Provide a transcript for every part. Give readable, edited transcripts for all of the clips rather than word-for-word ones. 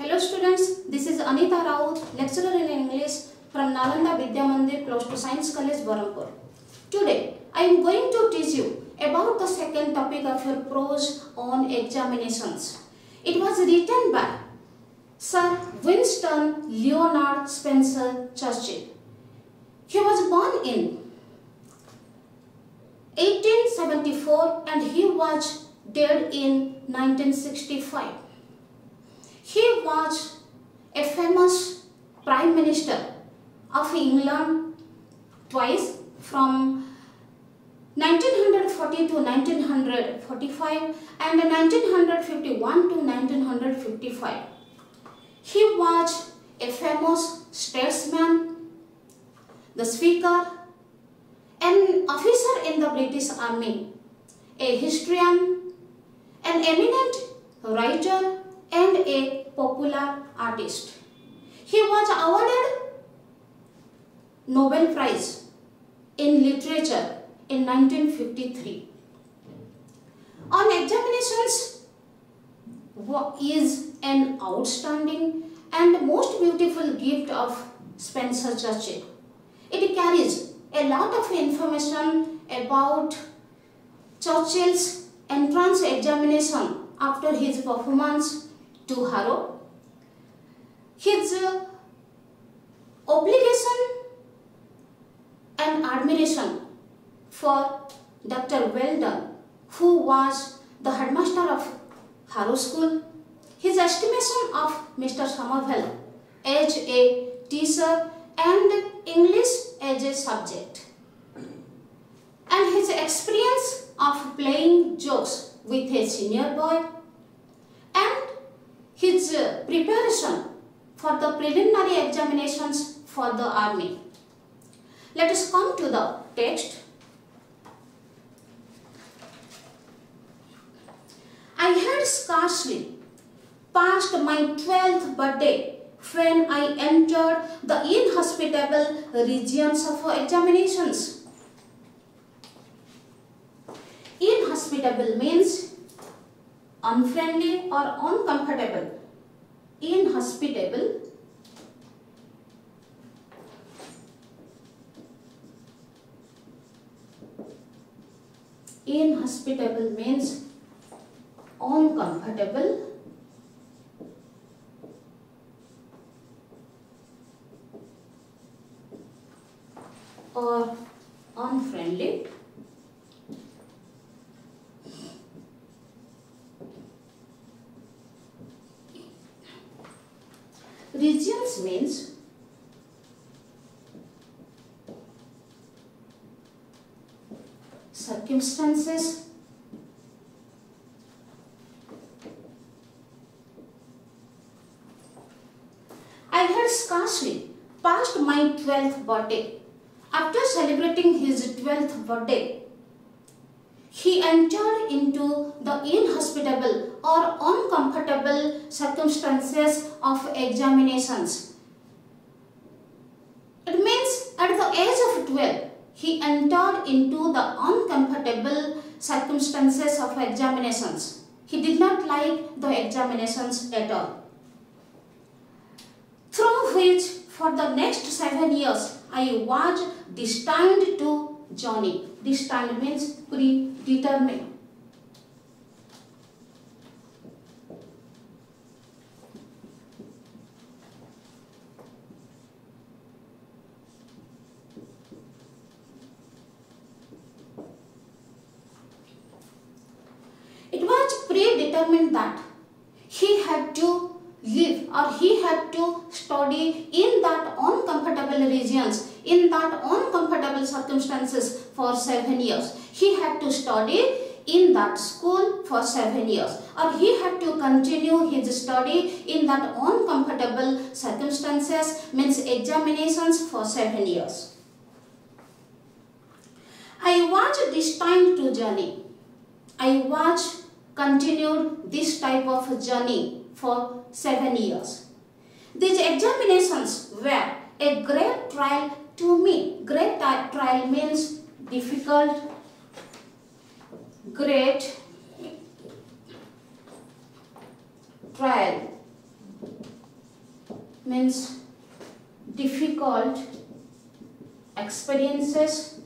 Hello students, this is Anita Raut, lecturer in English from Nalanda Vidya Mandir, close to Science College, Berhampur. Today, I am going to teach you about the second topic of your prose on examinations. It was written by Sir Winston Leonard Spencer Churchill. He was born in 1874 and he was dead in 1965. He was a famous Prime Minister of England twice from 1940 to 1945 and 1951 to 1955. He was a famous statesman, the Speaker, an officer in the British Army, a historian, an eminent writer, and a popular artist. He was awarded Nobel Prize in Literature in 1953. On examinations is an outstanding and most beautiful gift of Spencer Churchill. It carries a lot of information about Churchill's entrance examination after his performance to Harrow, his obligation and admiration for Dr. Weldon, who was the headmaster of Harrow School, his estimation of Mr. Somerville as a teacher and English as a subject, and his experience of playing jokes with a senior boy, and his preparation for the preliminary examinations for the army. Let us come to the text. I had scarcely passed my 12th birthday when I entered the inhospitable regions of examinations. Inhospitable means unfriendly or uncomfortable. Inhospitable means uncomfortable or unfriendly. Regions means circumstances, I had scarcely passed my 12th birthday. After celebrating his 12th birthday, he entered into the inhospitable or uncomfortable circumstances of examinations. It means at the age of 12, he entered into the uncomfortable circumstances of examinations. He did not like the examinations at all, through which for the next 7 years I was destined to journey. Destined means predetermined. It was predetermined that he had to live or he had to study in that uncomfortable regions, in that uncomfortable circumstances for 7 years. He had to study in that school for 7 years, or he had to continue his study in that uncomfortable circumstances, means examinations, for 7 years. I was destined to journey. I was continued this type of journey for 7 years. These examinations were a great trial to me. Great trial means difficult, great trial means difficult experiences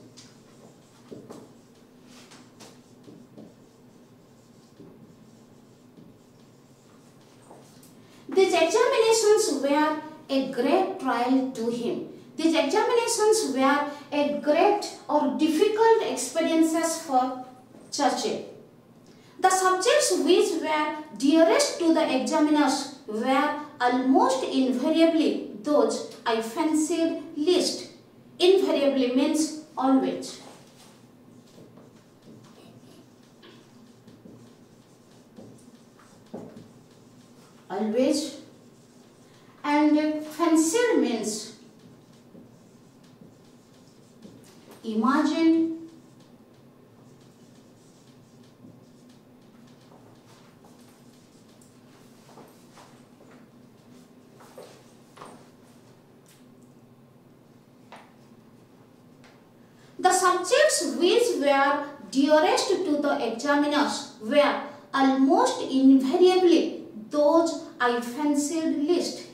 these examinations were a great trial to him. These examinations were a great or difficult experiences for Churchill. The subjects which were dearest to the examiners were almost invariably those I fancied least. Invariably means always. Always. And fancied means imagined, the subjects which were dearest to the examiners were almost invariably those I fancied least.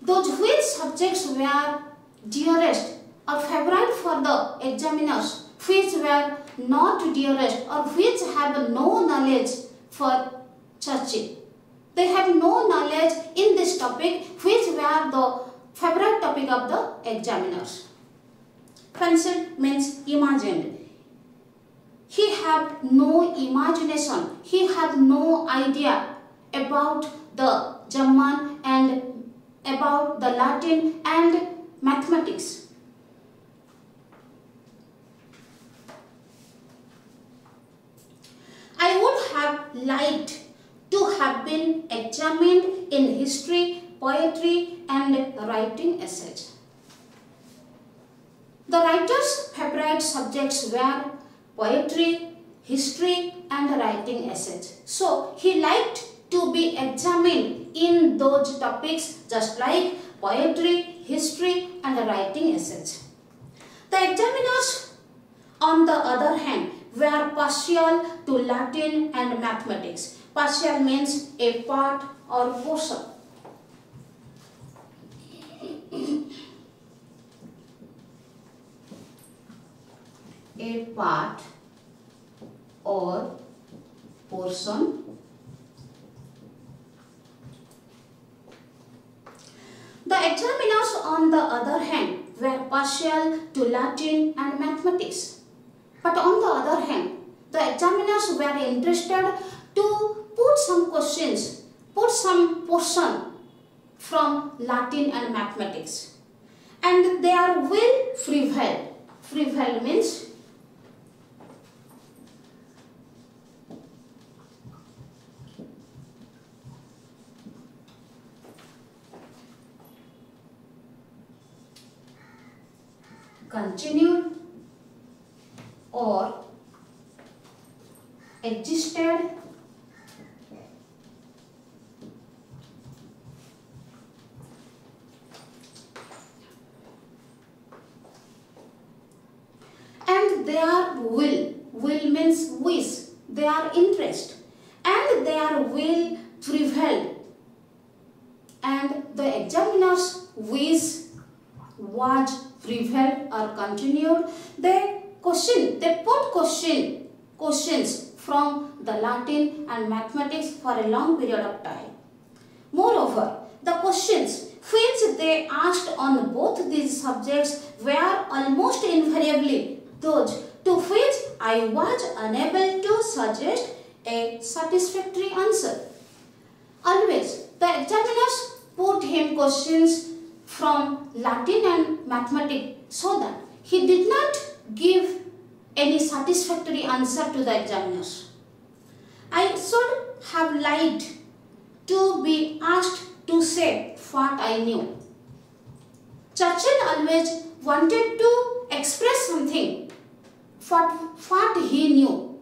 Those which subjects were dearest or favorite for the examiners, which were not dearest or which have no knowledge for Churchill. They have no knowledge in this topic, which were the favorite topic of the examiners. Fancied means imagined. He had no imagination. He had no idea about the German and about the Latin and mathematics. I would have liked to have been examined in history, poetry and writing essays. The writer's favorite subjects were poetry, history and writing essays. So he liked to be examined in those topics just like poetry, history and writing essays. The examiners, on the other hand, were partial to Latin and mathematics. Partial means a part or portion. A part or portion. The examiners, on the other hand, were partial to Latin and mathematics. But on the other hand, the examiners were interested to put some questions, put some portion from Latin and mathematics. And their will prevailed. Prevailed means continued or existed and their will means wish, their interest and their will prevailed and the examiner's wish was prevailed or continued. They put questions from the Latin and mathematics for a long period of time. Moreover, the questions which they asked on both these subjects were almost invariably those to which I was unable to suggest a satisfactory answer. Always, the examiners put him questions from Latin and mathematics so that he did not give any satisfactory answer to the examiners. I should have liked to be asked to say what I knew. Churchill always wanted to express something, what he knew.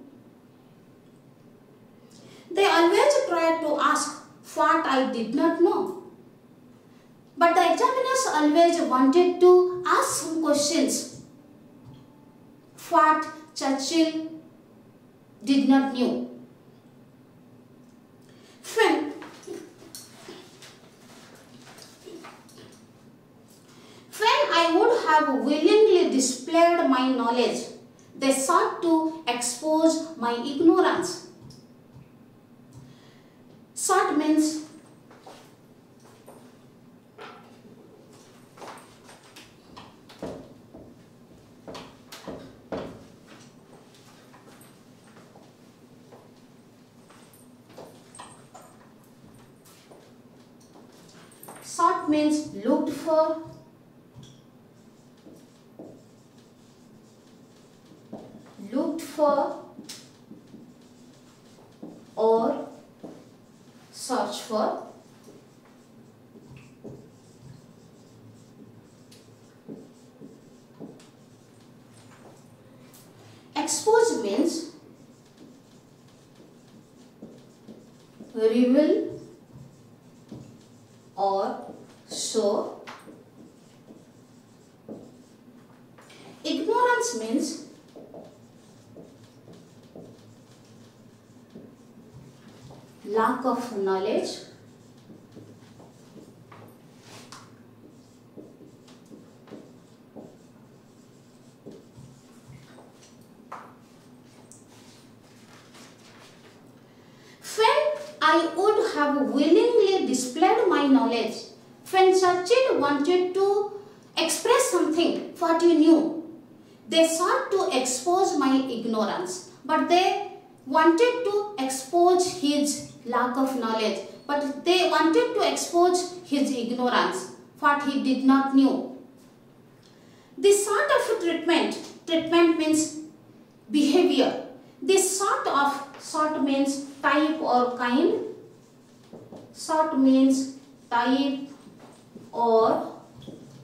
They always tried to ask what I did not know. But the examiners always wanted to ask some questions what Churchill did not know. have willingly displayed my knowledge. They sought to expose my ignorance. Sought means looked for, or search for. Expose means reveal or show. Ignorance means lack of knowledge. I would have willingly displayed my knowledge. When Churchill wanted to express something what he knew, they sought to expose my ignorance, but they wanted to expose his lack of knowledge, but they wanted to expose his ignorance, what he did not know. This sort of treatment means behavior. This sort means type or kind. Sort means type or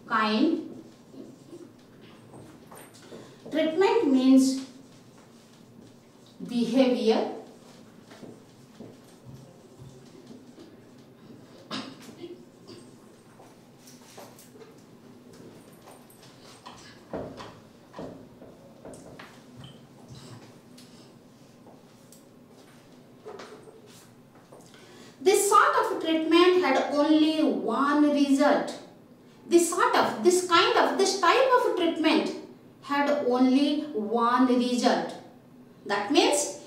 kind. Treatment means behavior. This sort of treatment had only one result. This type of treatment had only one result. That means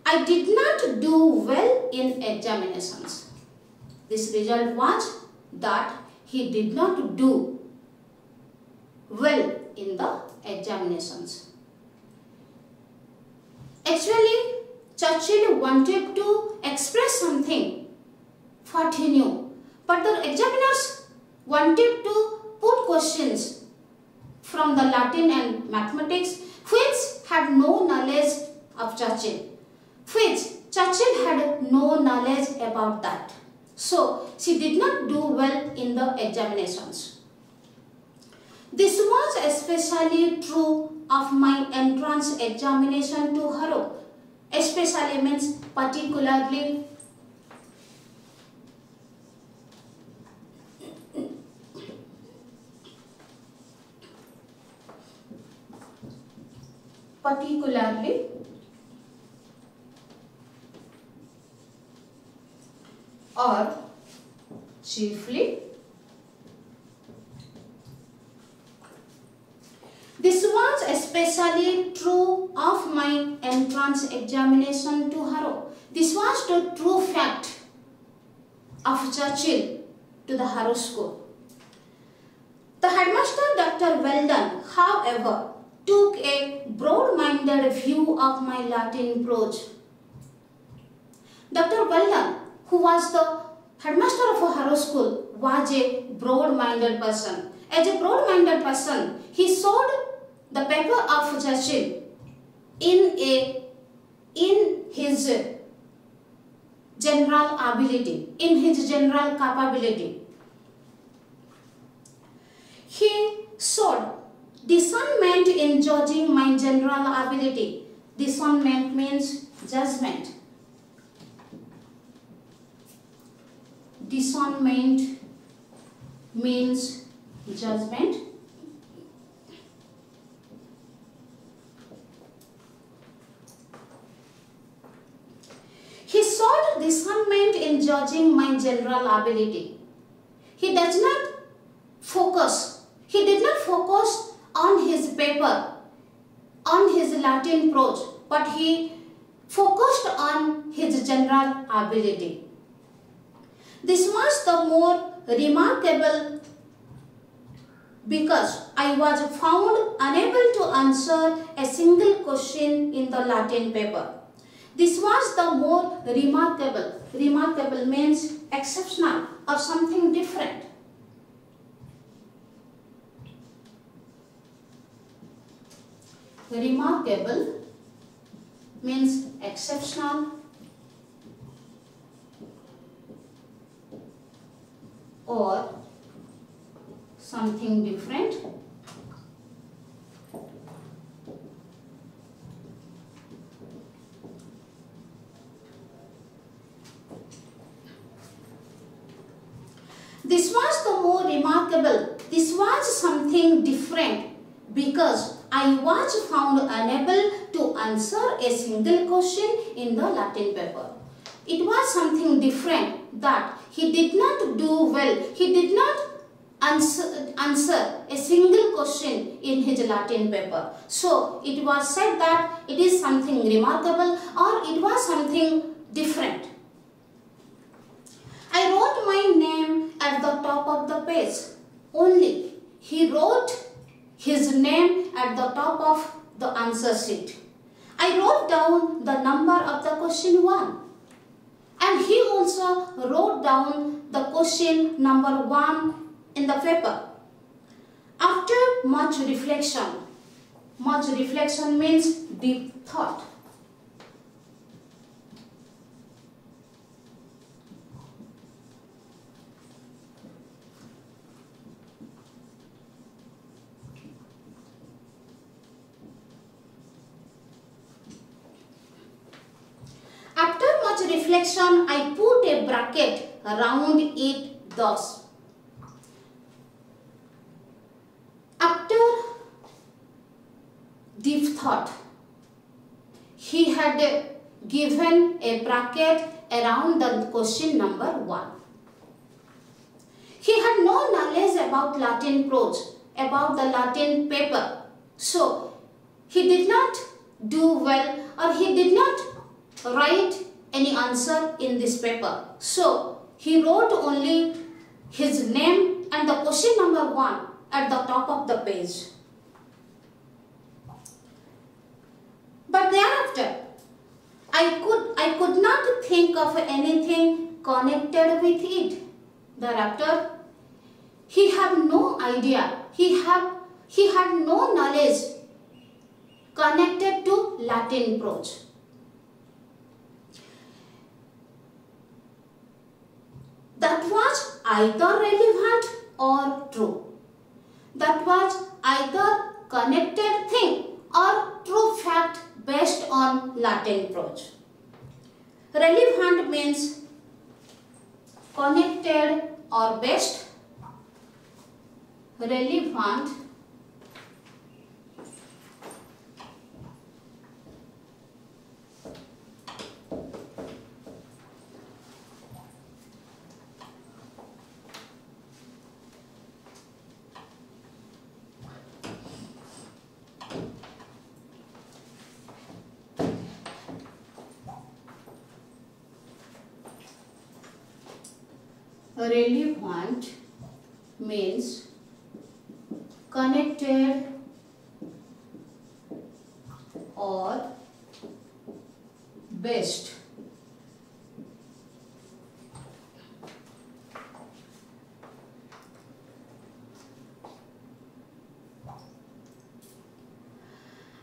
I did not do well in examinations. This result was that he did not do well in the examinations. Actually, Churchill wanted to express something what he knew, but the examiners wanted to put questions from the Latin and mathematics which had no knowledge of Churchill, which Churchill had no knowledge about that. So she did not do well in the examinations. This was especially true of my entrance examination to Harrow. Especially means particularly. Or chiefly. This was especially true of my entrance examination to Harrow. This was the true fact of Churchill to the Harrow School. The headmaster, Dr. Weldon, however, took a broad-minded view of my Latin prose. Dr. Weldon, who was the headmaster of Harrow School, was a broad-minded person. As a broad-minded person, he saw the paper of Churchill in his general ability, in his general capability. He showed discernment in judging my general ability. Discernment means judgment. Discernment means judgment. He showed discernment in judging my general ability. He did not focus on his paper, on his Latin prose, but he focused on his general ability. This was the more remarkable because I was found unable to answer a single question in the Latin paper. This was the more remarkable. Remarkable means exceptional or something different. Remarkable means exceptional or something different. This was the more remarkable. This was something different because I was found unable to answer a single question in the Latin paper. It was something different that he did not do well. He did not answer a single question in his Latin paper. So it was said that it is something remarkable or it was something different. I wrote my name at the top of the page. Only he wrote his name at the top of the answer sheet. I wrote down the number of the question 1. And he also wrote down the question number 1 in the paper. After much reflection means deep thought. After much reflection, I put a bracket around it thus. After deep thought, he had given a bracket around the question number 1. He had no knowledge about Latin prose, about the Latin paper. So, he did not do well or he did not write any answer in this paper. So, he wrote only his name and the question number 1 at the top of the page. But thereafter, I could not think of anything connected with it. Thereafter, he had no idea. He had no knowledge connected to Latin prose. That was either relevant or true. That was either connected thing or true fact based on Latin prose. Relevant means connected or based. Relevant relevant means connected or based.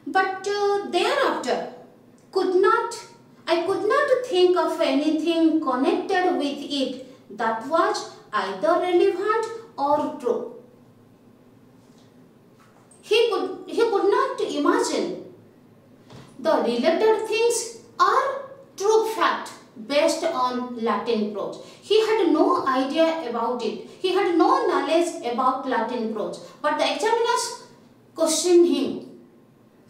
But thereafter, I could not think of anything connected with it that was either relevant or true. He could not imagine the related things are true fact based on Latin prose. He had no idea about it. He had no knowledge about Latin prose. But the examiners questioned him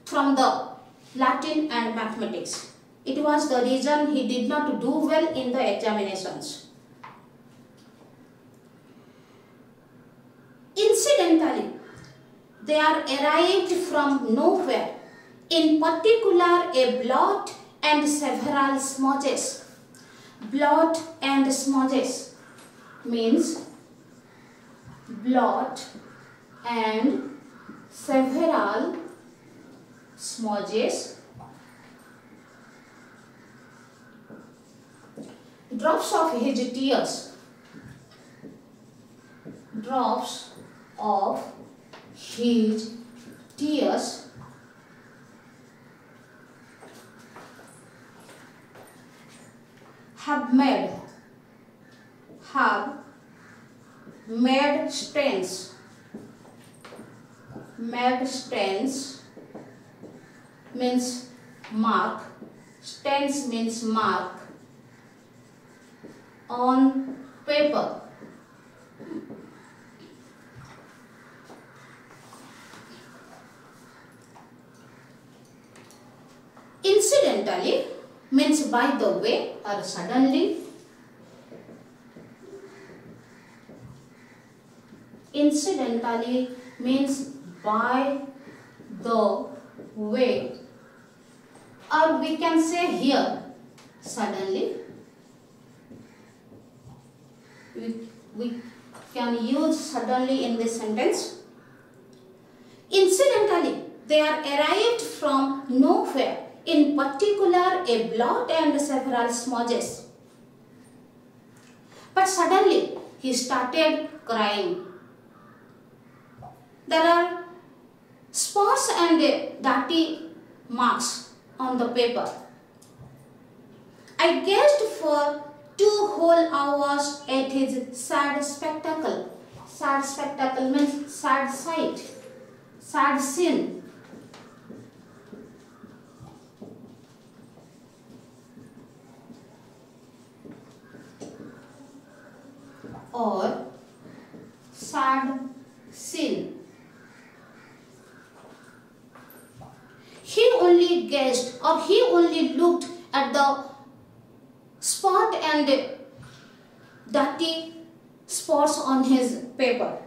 from the Latin and mathematics. It was the reason he did not do well in the examinations. Incidentally, they are arrived from nowhere, in particular a blot and several smudges. Blot and smudges means blot and several smudges. Drops of his tears. Drops of his tears have made stains. Made stains means mark. Stains means mark on paper. Incidentally means by the way or suddenly. Incidentally means by the way, or we can say here suddenly. We can use suddenly in this sentence. Incidentally, they are arrived from nowhere, in particular a blot and several smudges. But suddenly he started crying. There are spots and dirty marks on the paper. I gazed for 2 whole hours at his sad spectacle. Sad spectacle means sad sight, sad scene. Or sad scene. He only gazed, or he only looked at the spot and dirty spots on his paper.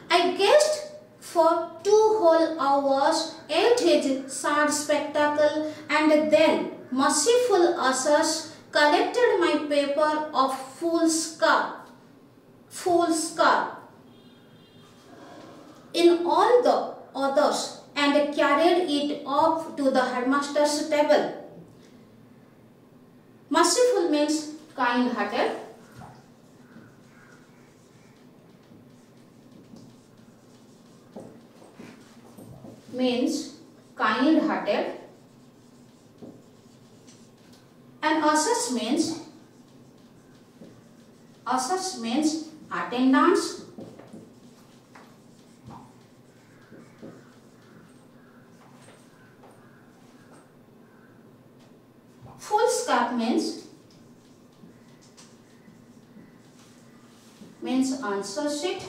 I gazed for 2 whole hours at his sad spectacle, and then merciful ushers collected my paper of foolscap in all the others and carried it up to the headmaster's table. Merciful means kind-hearted. Means kind-hearted. And ushers means attendants. Foolscap means answer sheet.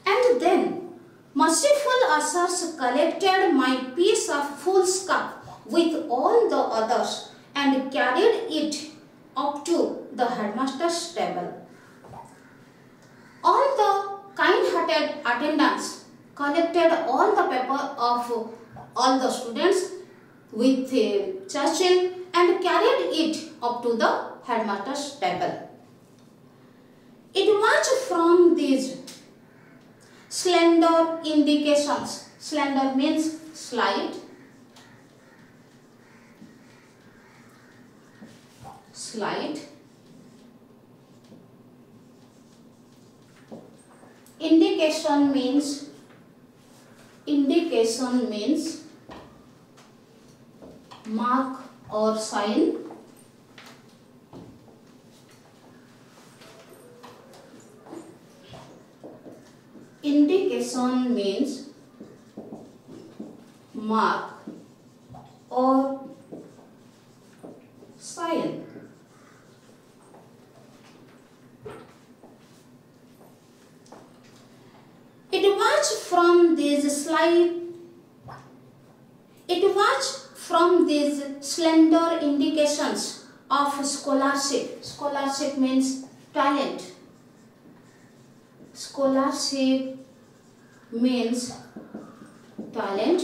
And then merciful ushers collected my piece of foolscap with all the others and carried it up to the headmaster's table. All the kind-hearted attendants collected all the paper of all the students with Churchill and carried it up to the headmaster's table. It was from these slender indications. Slender means slight. Slight. Indication means mark or sign. Indication means mark or sign. It was from these slender indications of scholarship. Scholarship means talent. Scholarship means talent.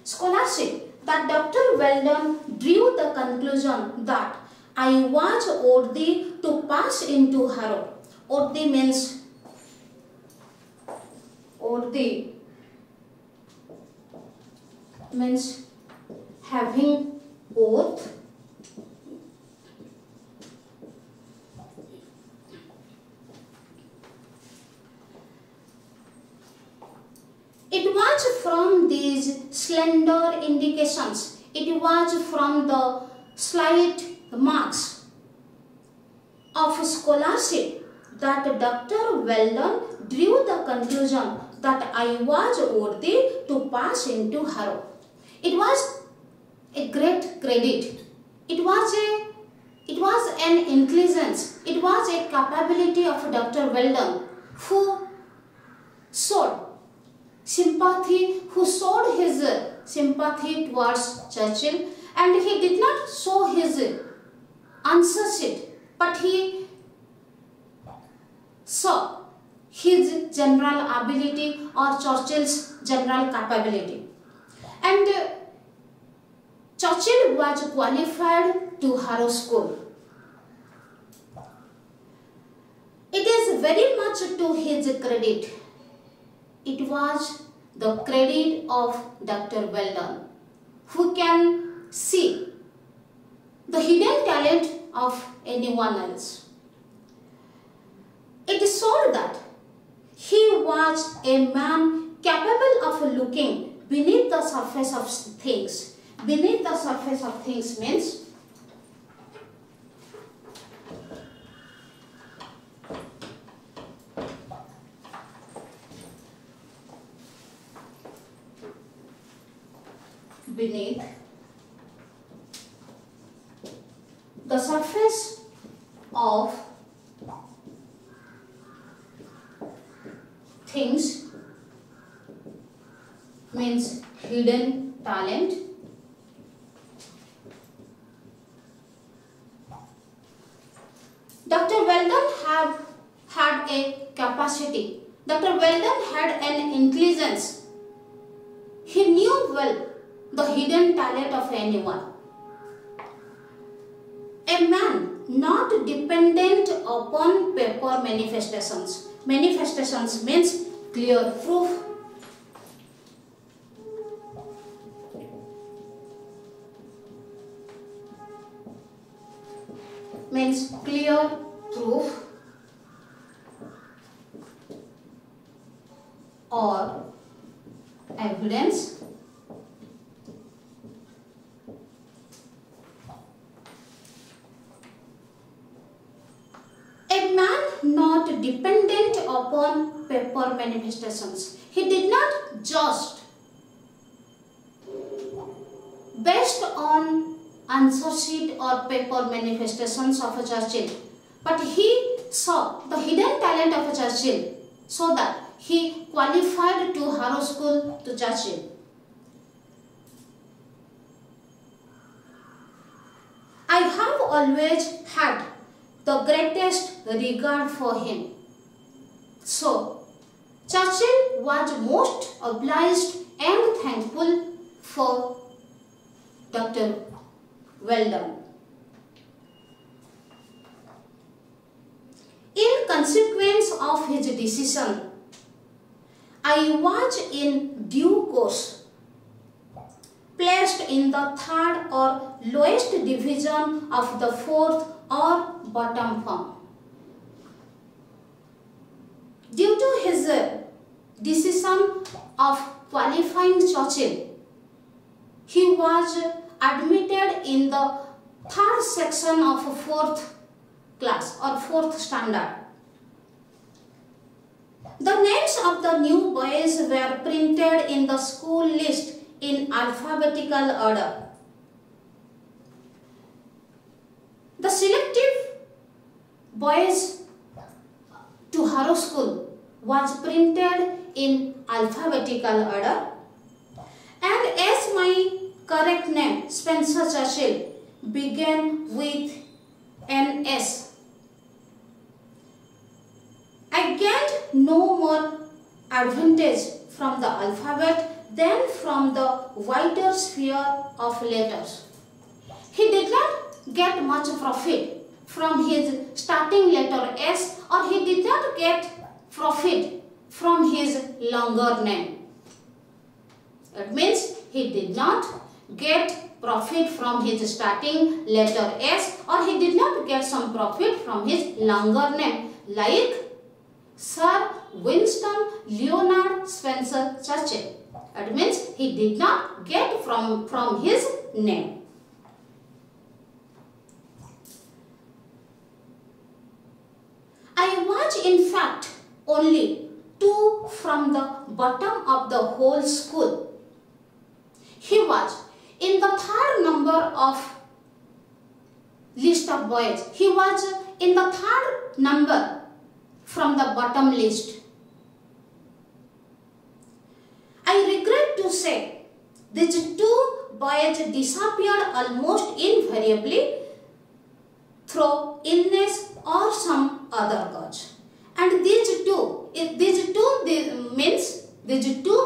Scholarship that Dr. Weldon drew the conclusion that I was worthy to pass into Harrow. Worthy means having oath. It was from these slender indications, it was from the slight marks of scholarship that Dr. Weldon drew the conclusion that I was worthy to pass into Harrow. It was a great credit. It was an intelligence. It was a capability of Dr. Weldon who showed his sympathy towards Churchill, and he did not show his answership, but he saw his general ability or Churchill's general capability. And Churchill was qualified to Harrow School. It is very much to his credit. It was the credit of Dr. Weldon, who can see the hidden talent of anyone else. It showed that he was a man capable of looking beneath the surface of things. Beneath the surface of things means beneath the surface of things means hidden talent. Dr. Weldon had a capacity. Dr. Weldon had an intelligence. He knew well the hidden talent of anyone. A man not dependent upon paper manifestations. Manifestations means clear proof. Means clear proof or evidence. A man not dependent upon paper manifestations. He did not just based on answer sheet or paper manifestations of a Churchill, but he saw the hidden talent of a Churchill so that he qualified to Harrow School to Churchill. I have always had the greatest regard for him. So, Churchill was most obliged and thankful for Dr. Weldon. In consequence of his decision, I was in due course placed in the third or lowest division of the fourth or bottom form. Due to his decision of qualifying Churchill, he was admitted in the third section of fourth class or fourth standard. The names of the new boys were printed in the school list in alphabetical order. The selective boys to Harrow School was printed in alphabetical order. And as my correct name, Spencer Churchill, began with an S, I gained no more advantage from the alphabet than from the wider sphere of letters. He did not get much profit from his starting letter S, or he did not get profit from his longer name. It means he did not get profit from his starting letter S, or he did not get some profit from his longer name, like Sir Winston Leonard Spencer Churchill. It means he did not get from his name. I was in fact only 2 from the bottom of the whole school. He was in the 3rd number of list of boys. He was in the 3rd number from the bottom list. I regret to say these 2 boys disappeared almost invariably through illness or some other cause. And these two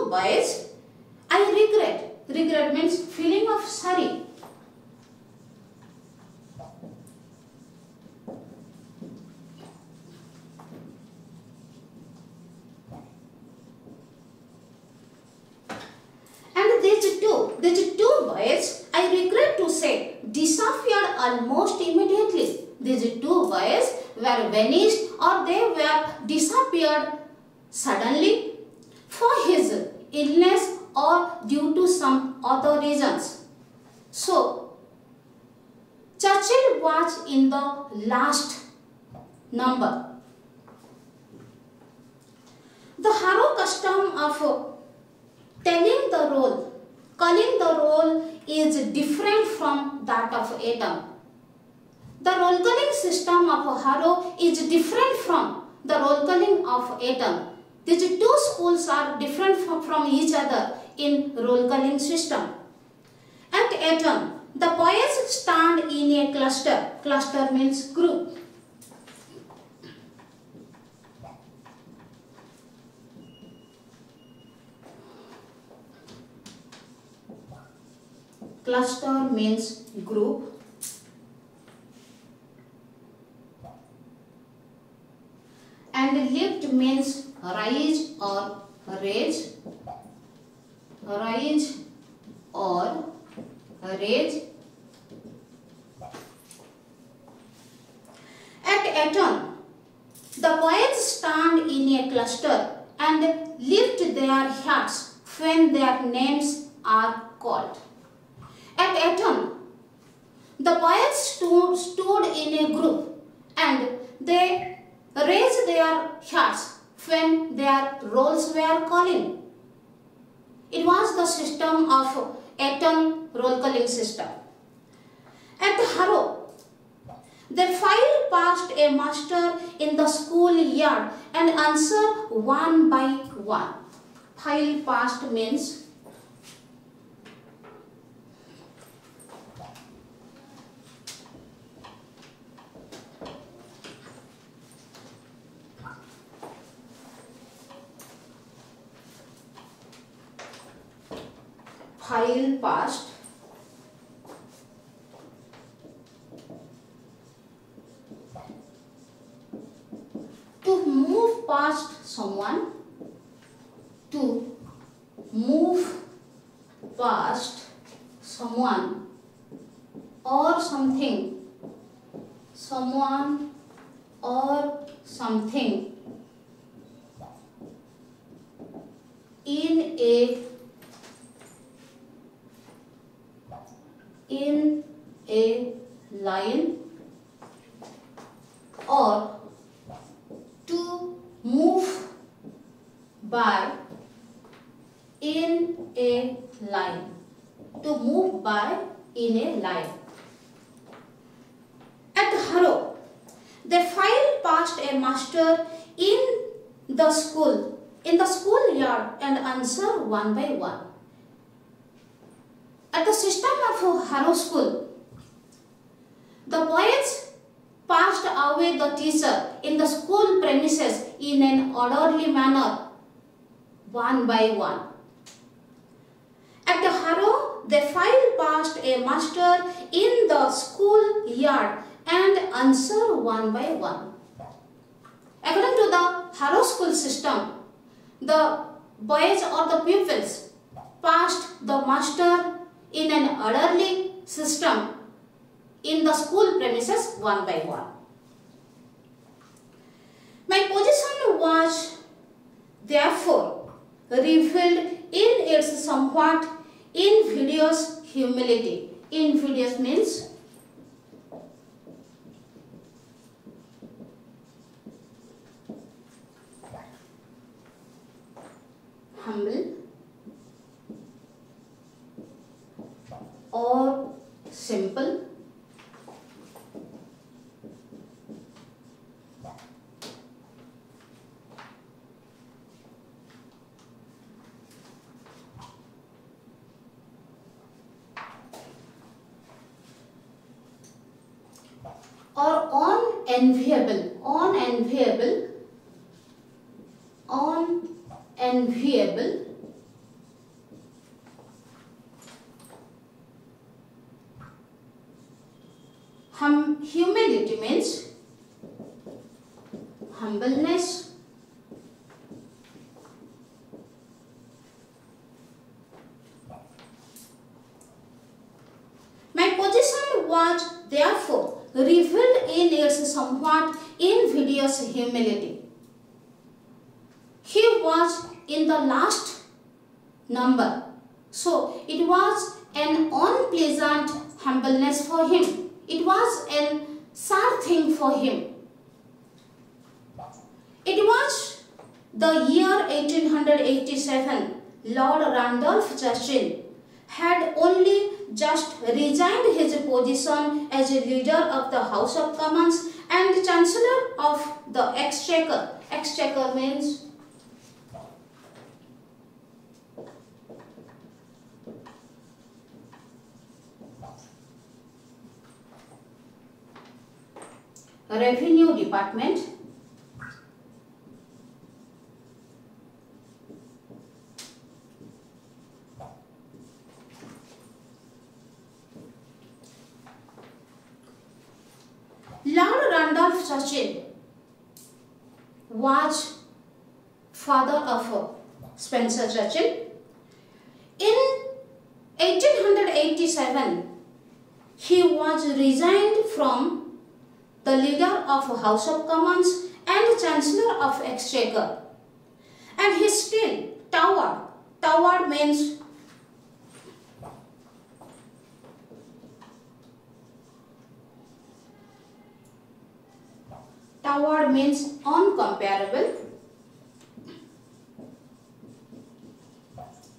boys, I regret. Regret means feeling of sorry. And these two boys, I regret to say, disappeared almost immediately. These 2 boys were vanished, or they were disappeared suddenly for his illness or due to some other reasons. So, Churchill was in the last number. The Harrow custom of calling the roll is different from that of Eton. The roll calling system of Harrow is different from the roll calling of Eton. These 2 schools are different from each other in roll calling system. At Eton, the boys stand in a cluster. Cluster means group. Cluster means group. And lift means rise or raise. Rise or raise. At Eton, the boys stand in a cluster and lift their hats when their names are called. At Eton, the boys stood in a group and they raised their hats when their rolls were calling. It was the system of Eton roll calling system. At Harrow, they filed past a master in the school yard and answered one by one. File past means file past. To move past someone, to move past someone or something, someone or something in a line, or to move by in a line, to move by in a line. At Harrow, they filed past a master in the school in the schoolyard and answer one by one. At the system of Harrow School, the boys passed away the teacher in the school premises in an orderly manner, one by one. At the Harrow, they filed past a master in the school yard and answer one by one. According to the Harrow school system, the boys or the pupils passed the master in an orderly system in the school premises one by one. My position was therefore revealed in its somewhat invidious humility. Invidious means humble or simple. Or unenviable, humility means humbleness, my position was therefore revealed in its somewhat invidious humility. He was in the last number, so it was an unpleasant humbleness for him. It was a sad thing for him. It was the year 1887. Lord Randolph Churchill had only just resigned his position as a leader of the House of Commons and Chancellor of the Exchequer. Exchequer means Revenue Department. Lord Randolph Churchill was father of Spencer Churchill. In 1887, he was resigned from the leader of House of Commons and Chancellor of Exchequer, and he still towered. Towered means uncomparable.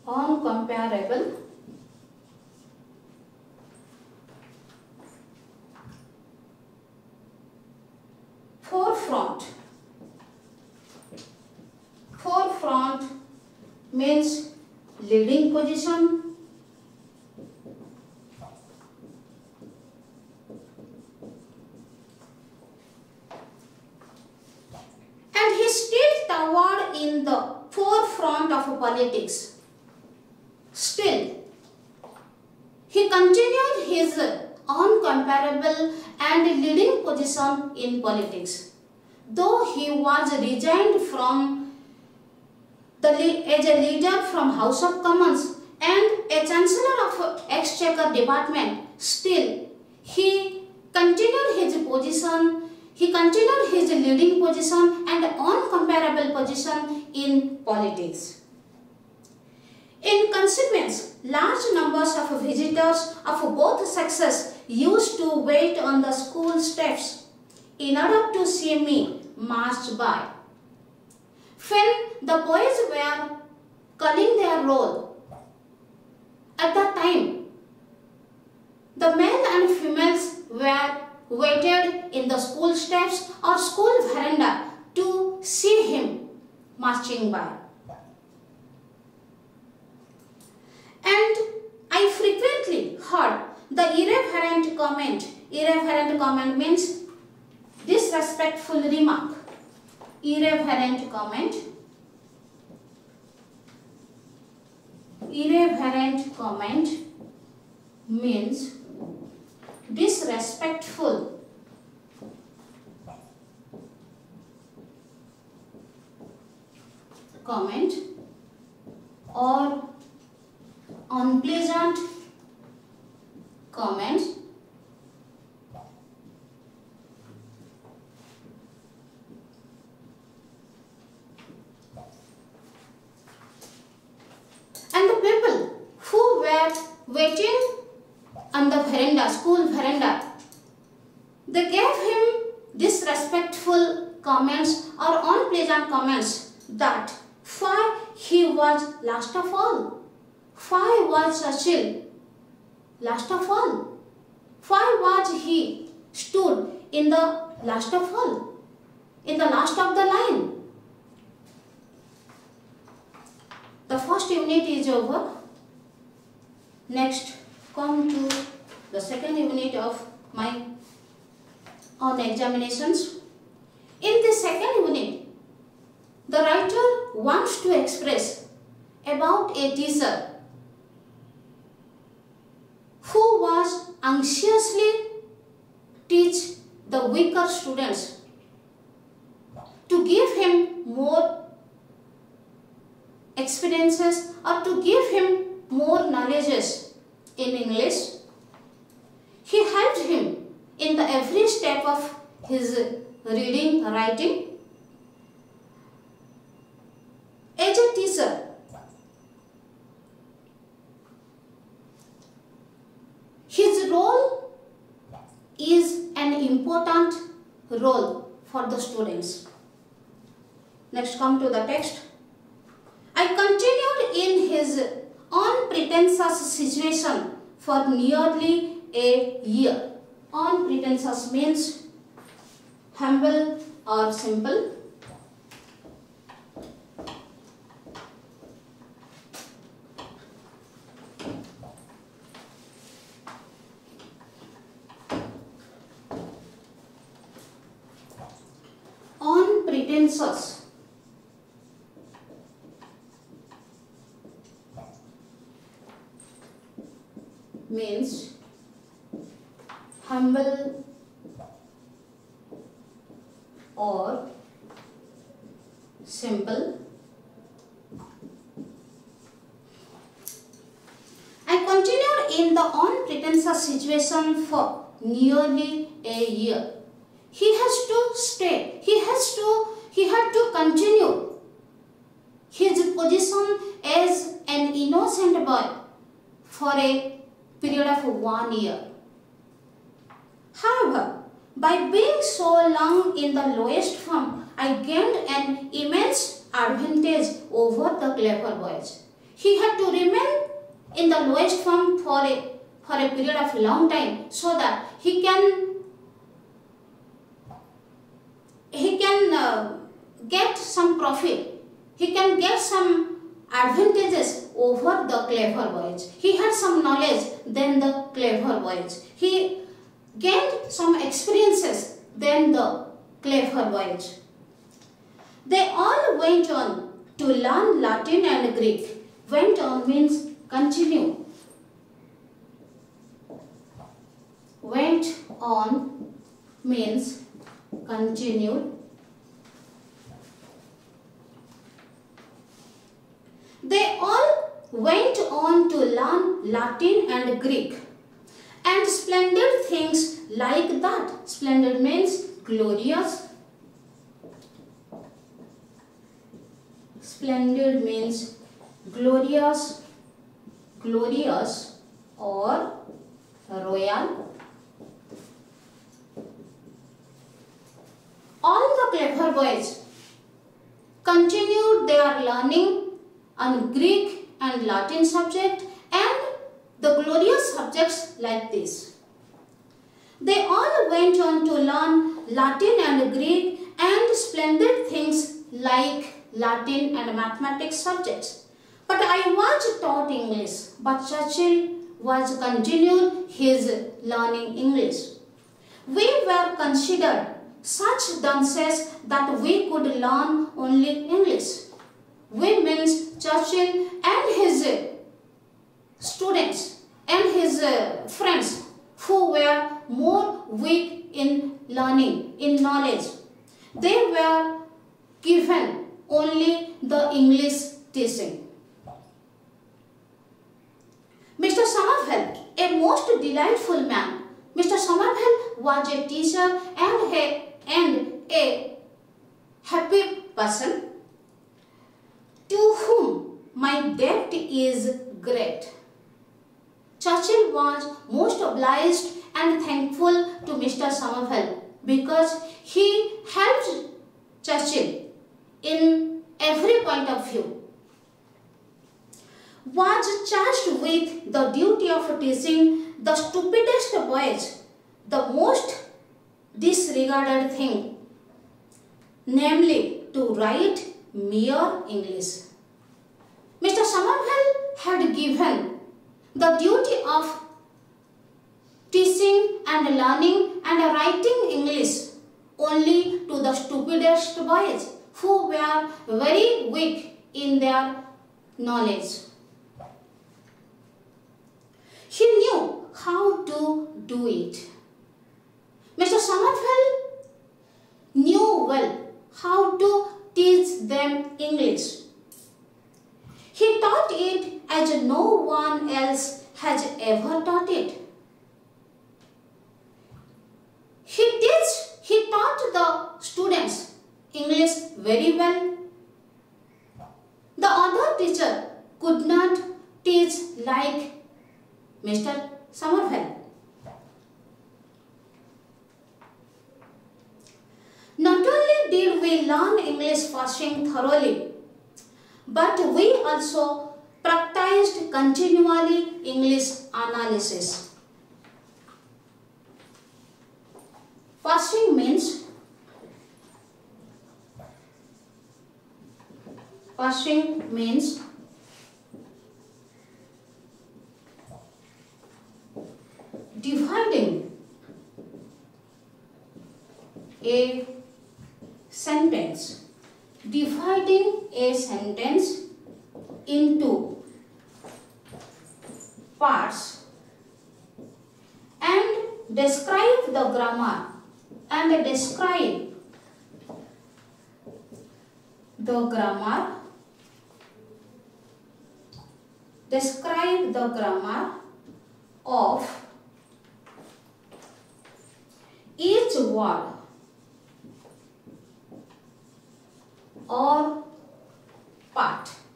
Uncomparable. Forefront. Forefront means leading position. And he still towered in the forefront of politics. Still, he continued his uncomparable and leading position in politics. Though he was resigned from as a leader from House of Commons and a Chancellor of Exchequer Department, still he continued his position. He continued his leading position and uncomparable position in politics. In consequence, large numbers of visitors of both sexes used to wait on the school steps in order to see me march by. When the boys were calling their roll, at that time, the male and females were waited in the school steps or school veranda to see him marching by. And I frequently heard the irreverent comment. Irreverent comment means disrespectful remark. Irreverent comment. Irreverent comment means disrespectful comment or unpleasant comment and the people who were waiting on the veranda, school veranda, they gave him disrespectful comments or unpleasant comments that why he was last of all. Why was Sachil last of all? Why was he stood in the last of all? In the last of the line? The first unit is over. Next, come to the second unit of my own examinations. In the second unit, the writer wants to express about a teacher who was anxiously teach the weaker students to give him more experiences or to give him more knowledges in English. He helped him in the every step of his reading, writing. As a teacher, his role is an important role for the students. Next, come to the text. I continued in his unpretentious situation for nearly a year. Unpretentious means humble or simple. Unpretentious means humble or simple. I continued in the unpretentious situation for nearly a year. He has to stay. He had to continue his position as an innocent boy for a period of 1 year. However, by being so long in the lowest form, I gained an immense advantage over the clever boys. He had to remain in the lowest form for a period of long time so that he can get some profit. He can get some advantages over the clever boys. He had some knowledge than the clever boys. He gained some experiences than the clever boys. They all went on to learn Latin and Greek. Went on means continue. Went on means continued. They all went on to learn Latin and Greek and splendid things like that. Splendid means glorious. Splendid means glorious, glorious or royal. All the clever boys continued their learning on Greek and Latin subject and the glorious subjects like this. They all went on to learn Latin and Greek and splendid things like Latin and mathematics subjects. But I was taught English, but Churchill was continued his learning English. We were considered such dunces that we could learn only English. We means Churchill and his students and his friends who were more weak in learning, in knowledge. They were given only the English teaching. Mr. Somerville, a most delightful man. Mr. Somerville was a teacher and a happy person to whom my debt is great. Churchill was most obliged and thankful to Mr. Somerville because he helped Churchill in every point of view. Was charged with the duty of teaching the stupidest boys the most disregarded thing, namely to write mere English. Mr. Somerville had given the duty of teaching and learning and writing English only to the stupidest boys who were very weak in their knowledge. He knew how to do it. Mr. Somerville knew well how to teach them English. He taught it as no one else has ever taught it. He taught the students English very well. The other teacher could not teach like Mr. Somerville. Not only did we learn English passing thoroughly, but we also practiced continually English analysis. Passing means dividing a sentence into parts and describe the grammar of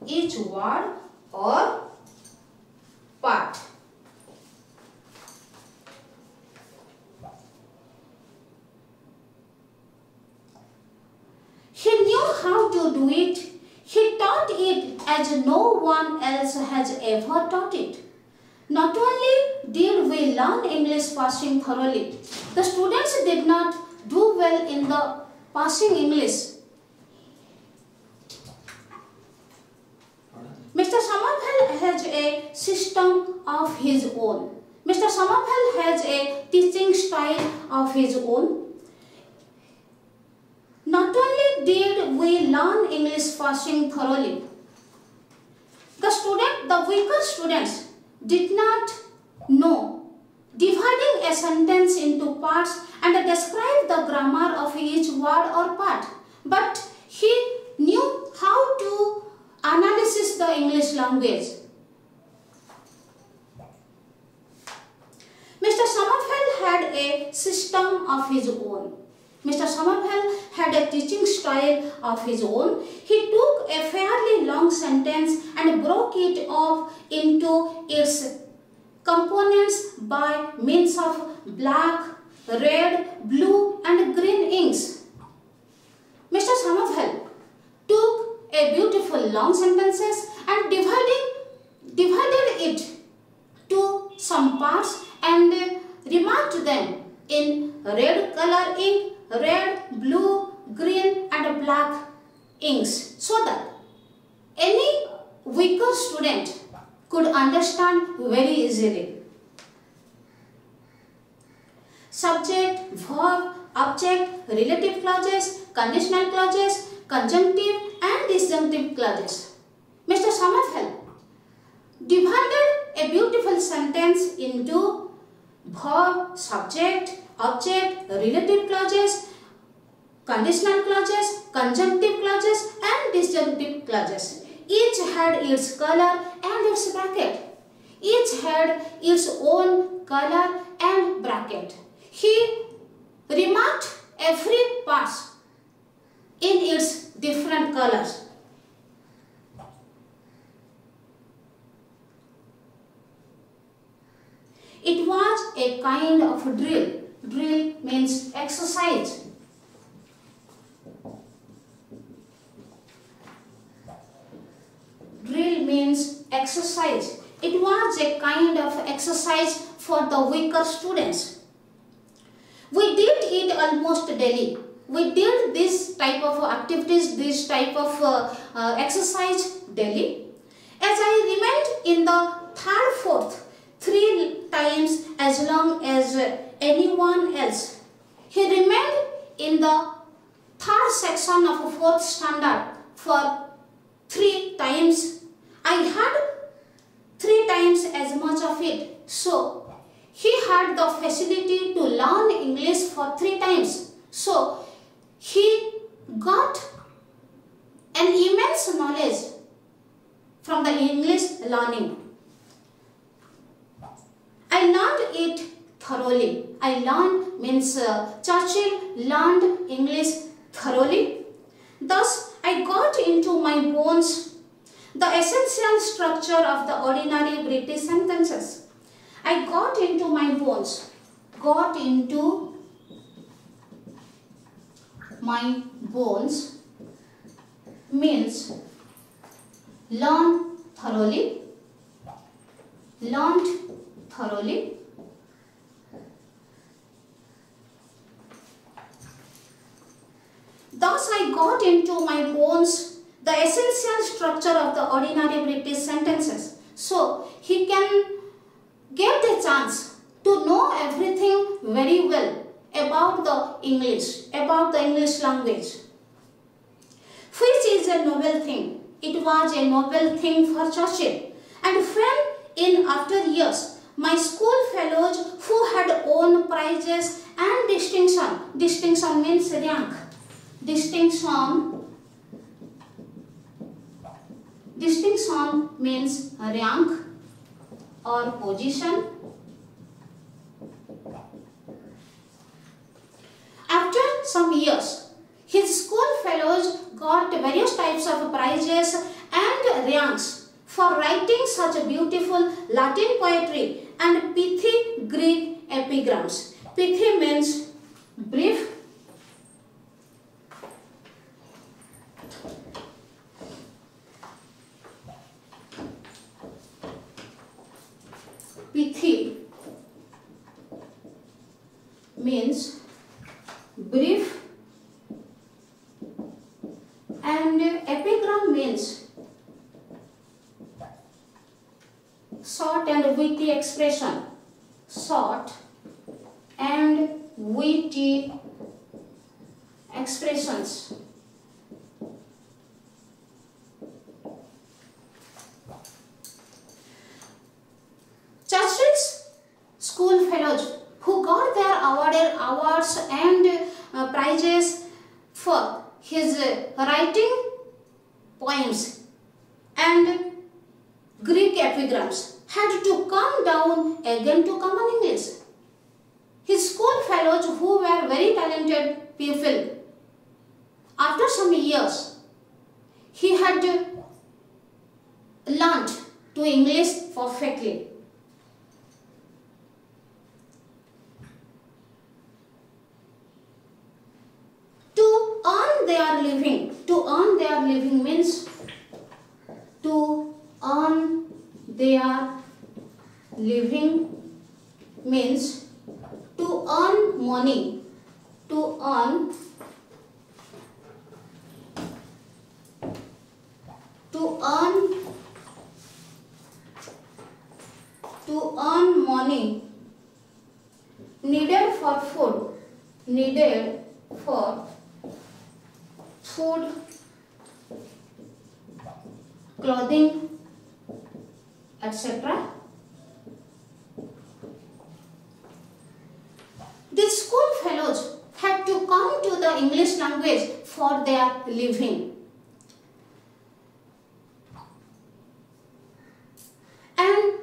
each word or part. He knew how to do it. He taught it as no one else has ever taught it. Not only did we learn English passing thoroughly, the students did not do well in the passing English. Mr. Somerville has a system of his own. Mr. Somerville has a teaching style of his own. Not only did we learn English passing thoroughly, the weaker students did not know dividing a sentence into parts and describe the grammar of each word or part, but he knew how to analyze the English language. Mr. Somerville had a system of his own. Mr. Somerville had a teaching style of his own. He took a fairly long sentence and broke it up into its components by means of black, red, blue and green inks. Mr. Somerville took a beautiful long sentences and divided it to some parts and remarked them in red color ink, red, blue, green and black inks so that any weaker student could understand very easily. Subject, verb, object, relative clauses, conditional clauses, conjunctive and disjunctive clauses. Mr. Sommerfeld divided a beautiful sentence into verb, subject, object, relative clauses, conditional clauses, conjunctive clauses and disjunctive clauses. Each had its color and its bracket. Each had its own color and bracket. He remarked every part in its different colors. It was a kind of drill. Drill means exercise. Drill means exercise. It was a kind of exercise for the weaker students. We did it almost daily. We did this type of activities, this type of exercise daily. As I remained in the third, fourth, 3 times as long as anyone else. He remained in the third section of fourth standard for 3 times. I had 3 times as much of it. So he had the facility to learn English for 3 times. So he got an immense knowledge from the English learning. I learned it thoroughly. I learned means Churchill learned English thoroughly. Thus, I got into my bones the essential structure of the ordinary British sentences. I got into my bones. Got into my bones means learn thoroughly. Learned thoroughly. Thus, I got into my bones the essential structure of the ordinary British sentences. So, he can get a chance to know everything very well about the English language, which is a noble thing. It was a noble thing for Churchill. And when in after years, my school fellows who had won prizes and distinction means rank, distinction means rank or position. After some years, his school fellows got various types of prizes and ranks for writing such beautiful Latin poetry and pithy Greek epigrams. Pithy means brief. Pithy means brief and epigram means short and witty expression. Short and witty expressions. Churchill's school fellows who got their awards and prizes for his writing poems and Greek epigrams had to come down again to common English. His school fellows who were very talented people, after some years, he had learnt to English perfectly. To earn their living means to earn their living means to earn money, to earn food, clothing, etc. These school fellows had to come to the English language for their living. And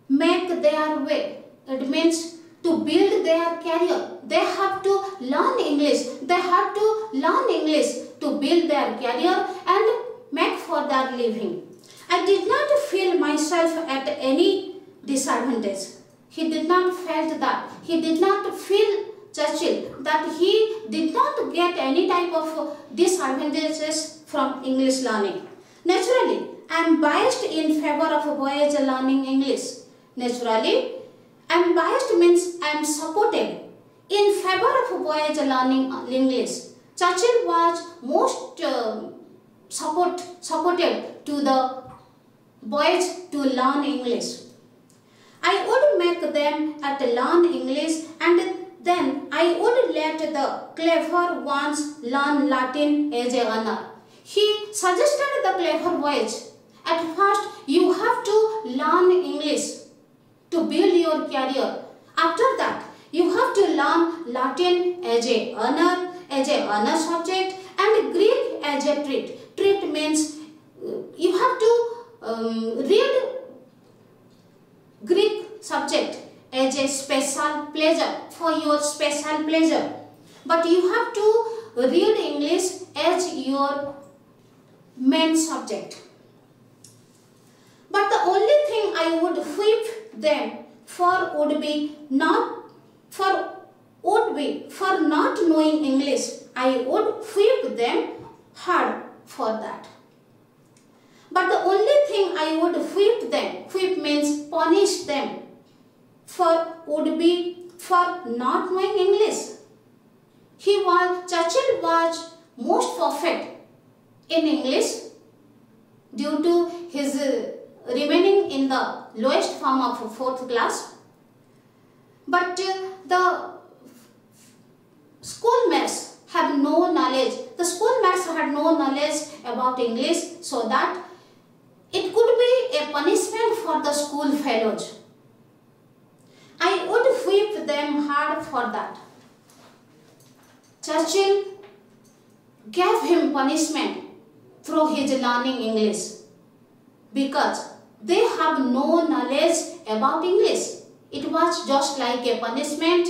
make their way. It means to build their career. They have to learn English. They have to learn English to build their career and make for their living. I did not feel myself at any disadvantage. He did not felt that. He did not feel, Churchill, that he did not get any type of disadvantages from English learning. Naturally, I am biased in favor of boys learning English. Naturally, I am biased means I am supported in favor of boys learning English. Churchill was most supported to the boys to learn English. I would make them at learn English, and then I would let the clever ones learn Latin as a honor. He suggested the clever boys. At first, you have to learn English to build your career. After that, you have to learn Latin as a honor subject, and Greek as a treat. Treat means you have to read Greek subject as a special pleasure, for your special pleasure. But you have to read English as your main subject. But the only thing I would whip them for would be for not knowing English. I would whip them hard for that. But the only thing I would whip means punish them would be for not knowing English. Churchill was most perfect in English due to his remaining in the lowest form of 4th class. But the schoolmates have no knowledge. The schoolmates had no knowledge about English, so that it could be a punishment for the school fellows. I would whip them hard for that. Churchill gave him punishment through his learning English because they have no knowledge about English. It was just like a punishment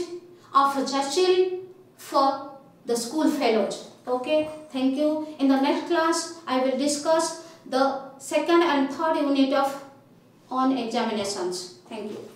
of Churchill for the school fellows. Okay, thank you. In the next class, I will discuss the 2nd and 3rd unit on examinations. Thank you.